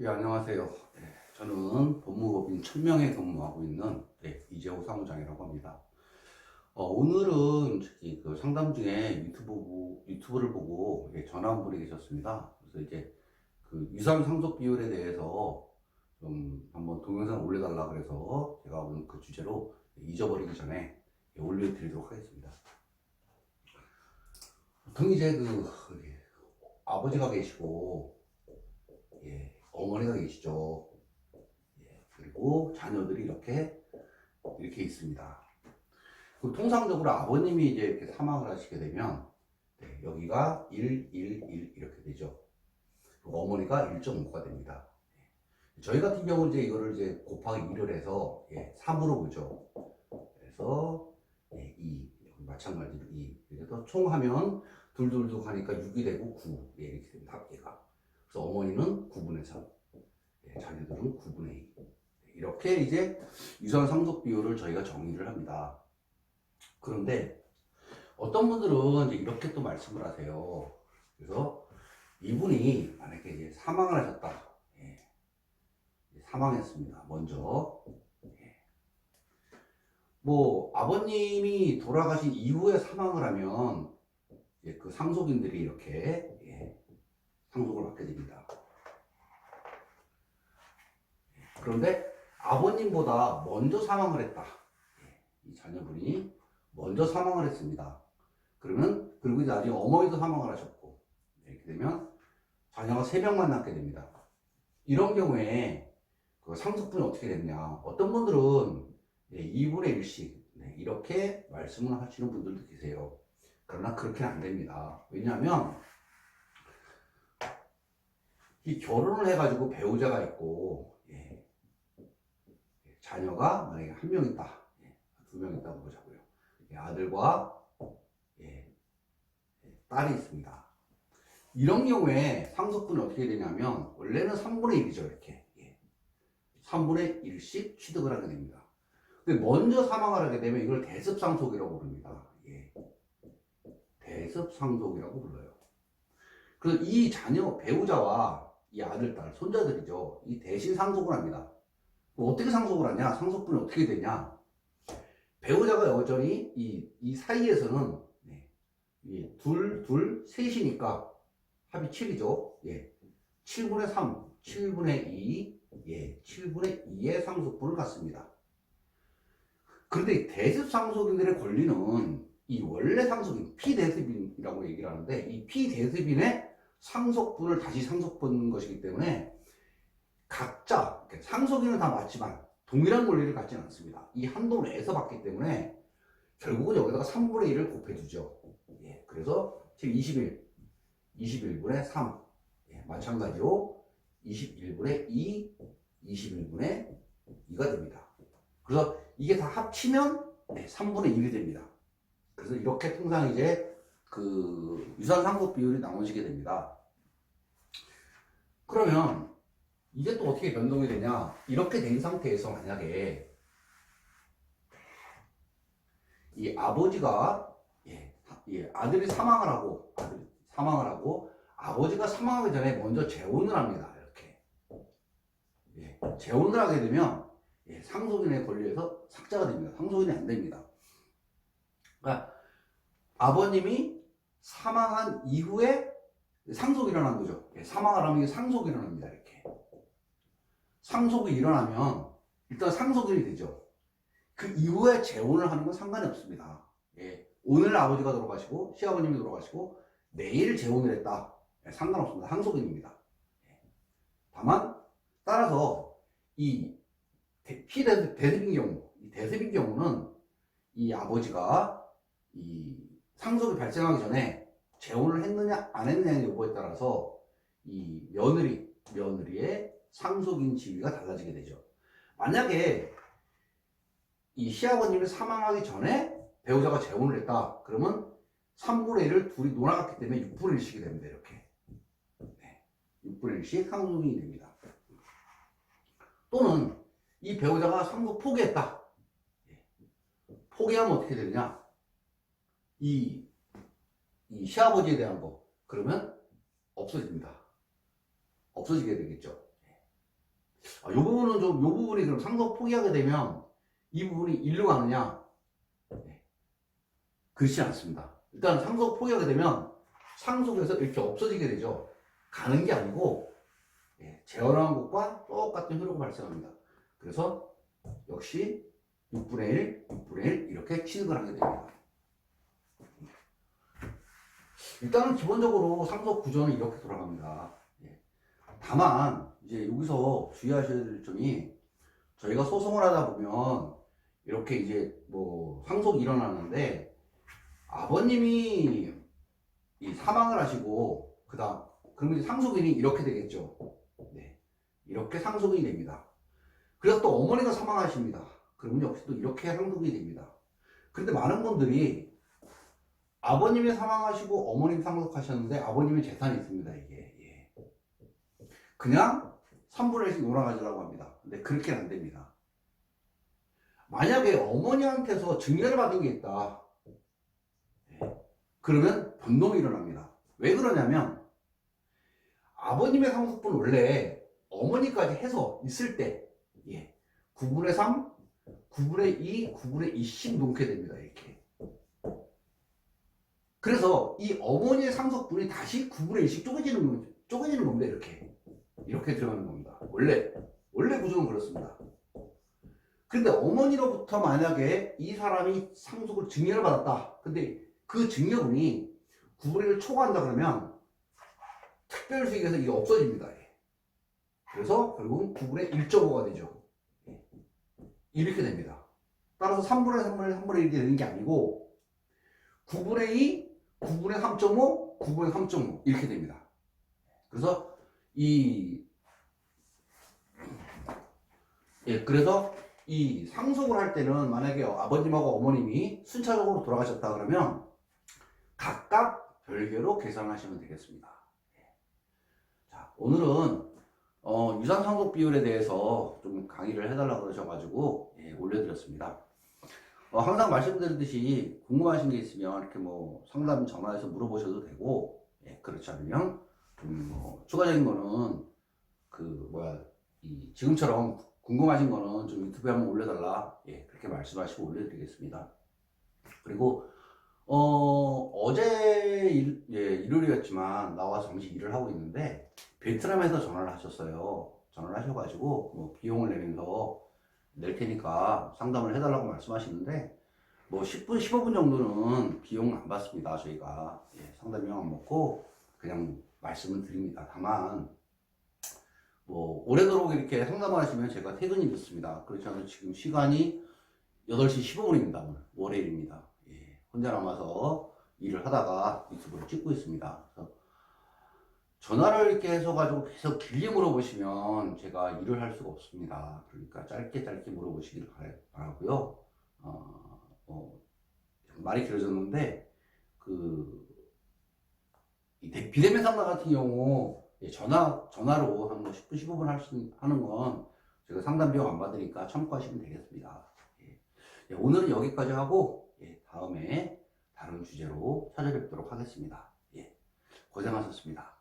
예, 안녕하세요. 저는 법무법인 천명에 근무하고 있는 이재호 사무장이라고 합니다. 오늘은 저기 그 상담 중에 유튜브를 보고 전화 한 분이 계셨습니다. 그래서 이제 그 유산 상속 비율에 대해서 좀 한번 동영상을 올려달라 그래서 제가 오늘 그 주제로 잊어버리기 전에 올려드리도록 하겠습니다. 보통 이제 아버지가 계시고 어머니가 계시죠. 그리고 자녀들이 이렇게 있습니다. 통상적으로 아버님이 이제 이렇게 사망을 하시게 되면 여기가 1, 1, 1 이렇게 되죠. 그리고 어머니가 1.5가 됩니다. 저희 같은 경우는 이제 이거를 이제 곱하기 2를 해서 3으로 보죠. 그래서 2 마찬가지로 2 그래서 총 하면 둘둘둘 하니까 6이 되고 9 이렇게 됩니다. 합계가. 그래서 어머니는 9분의 3, 자녀들은 9분의 2. 이렇게 이제 유산 상속 비율을 저희가 정의를 합니다. 그런데 어떤 분들은 이제 이렇게 또 말씀을 하세요. 그래서 이분이 만약에 이제 사망을 하셨다. 사망했습니다. 먼저. 뭐 아버님이 돌아가신 이후에 사망을 하면 그 상속인들이 이렇게 상속을 받게 됩니다. 그런데 아버님보다 먼저 사망을 했다. 이 자녀분이 먼저 사망을 했습니다. 그리고 이제 나중에 어머니도 사망을 하셨고, 이렇게 되면 자녀가 3명만 낳게 됩니다. 이런 경우에 그 상속분이 어떻게 됐냐. 어떤 분들은 2분의 1씩 이렇게 말씀을 하시는 분들도 계세요. 그러나 그렇게는 안 됩니다. 왜냐하면 이 결혼을 해가지고 배우자가 있고 자녀가 만약에 1명 있다, 2명 있다고 보자고요. 아들과 딸이 있습니다. 이런 경우에 상속분이 어떻게 되냐면 원래는 3분의 1이죠. 이렇게 3분의 1씩 취득을 하게 됩니다. 근데 먼저 사망을 하게 되면 이걸 대습상속이라고 부릅니다. 대습상속이라고 불러요. 그래서 이 자녀 배우자와 이 아들, 딸, 손자들이죠. 이 대신 상속을 합니다. 어떻게 상속을 하냐? 상속분이 어떻게 되냐? 배우자가 여전히 이 사이에서는 셋이니까 합이 7이죠. 7분의 3, 7분의 2, 7분의 2의 상속분을 갖습니다. 그런데 대습상속인들의 권리는 이 원래 상속인, 피대습인이라고 얘기를 하는데 이 피대습인의 상속분을 다시 상속받는 것이기 때문에 각자 상속인은 다 맞지만 동일한 권리를 갖지는 않습니다. 이 한도 내에서 받기 때문에 결국은 여기다가 3분의 1을 곱해주죠. 그래서 지금 21분의 3 마찬가지로 21분의 2, 21분의 2가 됩니다. 그래서 이게 다 합치면 3분의 1이 됩니다. 그래서 이렇게 통상 이제 그 유산 상속 비율이 나눠지게 됩니다. 그러면 이게 또 어떻게 변동이 되냐? 이렇게 된 상태에서 만약에 이 아버지가 아들이 사망을 하고 아버지가 사망하기 전에 먼저 재혼을 합니다. 이렇게 재혼을 하게 되면 상속인의 권리에서 삭제가 됩니다. 상속인이 안 됩니다. 그러니까 아버님이 사망한 이후에 상속이 일어난 거죠. 사망을 하면 상속이 일어납니다. 이렇게 상속이 일어나면 일단 상속인이 되죠. 그 이후에 재혼을 하는 건 상관이 없습니다. 오늘 아버지가 돌아가시고 시아버님이 돌아가시고 내일 재혼을 했다, 상관없습니다. 상속인입니다. 다만 따라서 이 대습인 경우는 이 아버지가 이 상속이 발생하기 전에 재혼을 했느냐 안 했느냐의 여부에 따라서 이 며느리의 상속인 지위가 달라지게 되죠. 만약에 이 시아버님이 사망하기 전에 배우자가 재혼을 했다. 그러면 3분의 1을 둘이 놀아갔기 때문에 6분의 1씩이 됩니다. 이렇게 6분의 1씩 상속인이 됩니다. 또는 이 배우자가 상속 포기했다. 포기하면 어떻게 되느냐? 이 시아버지에 대한 거 그러면 없어집니다. 없어지게 되겠죠. 요 부분은 좀, 요 부분이 그럼 상속 포기하게 되면 이 부분이 일로 가느냐? 네. 그렇지 않습니다. 일단 상속 포기하게 되면 상속에서 이렇게 없어지게 되죠. 가는 게 아니고, 예, 재현한 것과 똑같은 흐름이 발생합니다. 그래서 역시 6분의 1, 6분의 1 이렇게 취득을 하게 됩니다. 일단은 기본적으로 상속 구조는 이렇게 돌아갑니다. 예. 다만 이제 여기서 주의하셔야 점이 저희가 소송을 하다 보면 이렇게 이제 뭐 상속이 일어나는데 아버님이 이 사망을 하시고 그다음 그러면 이제 상속인이 이렇게 되겠죠. 네. 이렇게 상속인이 됩니다. 그래서 또 어머니가 사망하십니다. 그러면 역시 또 이렇게 상속이 됩니다. 그런데 많은 분들이 아버님이 사망하시고 어머님 상속하셨는데 아버님의 재산이 있습니다. 이게 예. 그냥 3분의 1씩 놀아가지라고 합니다. 근데 그렇게는 안 됩니다. 만약에 어머니한테서 증여를 받은 게 있다. 예. 그러면 변동이 일어납니다. 왜 그러냐면 아버님의 상속분 원래 어머니까지 해서 있을 때 예. 9분의 3, 9분의 2, 9분의 2씩 놓게 됩니다. 이렇게. 그래서 이 어머니의 상속분이 다시 9분의 1씩 쪼개지는 겁니다. 이렇게 들어가는 겁니다. 원래 구조는 그렇습니다. 근데 어머니로부터 만약에 이 사람이 상속을 증여를 받았다. 근데 그 증여분이 9분의 1을 초과한다 그러면 특별수익에서 이게 없어집니다. 그래서 결국은 9분의 1.5가 되죠. 이렇게 됩니다. 따라서 3분의 3분의 3분의 1이 되는 게 아니고 9분의 2, 9분의 3.5, 9분의 3.5 이렇게 됩니다. 그래서 그래서 이 상속을 할 때는 만약에 아버님하고 어머님이 순차적으로 돌아가셨다 그러면 각각 별개로 계산하시면 되겠습니다. 자, 오늘은 유산 상속 비율에 대해서 좀 강의를 해달라고 그러셔가지고 올려드렸습니다. 항상 말씀드렸듯이 궁금하신 게 있으면 이렇게 뭐 상담 전화해서 물어보셔도 되고, 그렇지 않으면 좀 추가적인 거는 지금처럼 궁금하신 거는 좀 유튜브에 한번 올려달라, 그렇게 말씀하시고 올려드리겠습니다. 그리고 어제 일요일이었지만 나와서 잠시 일을 하고 있는데 베트남에서 전화를 하셨어요. 전화를 하셔가지고 뭐 비용을 내면서 낼 테니까 상담을 해달라고 말씀하시는데 뭐 10분, 15분 정도는 비용을 안 받습니다. 저희가 상담 비용 안 먹고 그냥 말씀을 드립니다. 다만 뭐 오래도록 이렇게 상담을 하시면 제가 퇴근이 늦습니다. 그렇지 않아서 지금 시간이 8시 15분입니다. 오늘 월요일입니다. 혼자 남아서 일을 하다가 유튜브를 찍고 있습니다. 그래서 전화를 이렇게 해서 계속 길게 물어보시면 제가 일을 할 수가 없습니다. 그러니까 짧게 물어보시길 바라고요. 말이 길어졌는데 이 비대면 상담 같은 경우 전화로 한 10분, 15분 하는 건 제가 상담 비용 안 받으니까 참고하시면 되겠습니다. 오늘은 여기까지 하고 다음에 다른 주제로 찾아뵙도록 하겠습니다. 고생하셨습니다.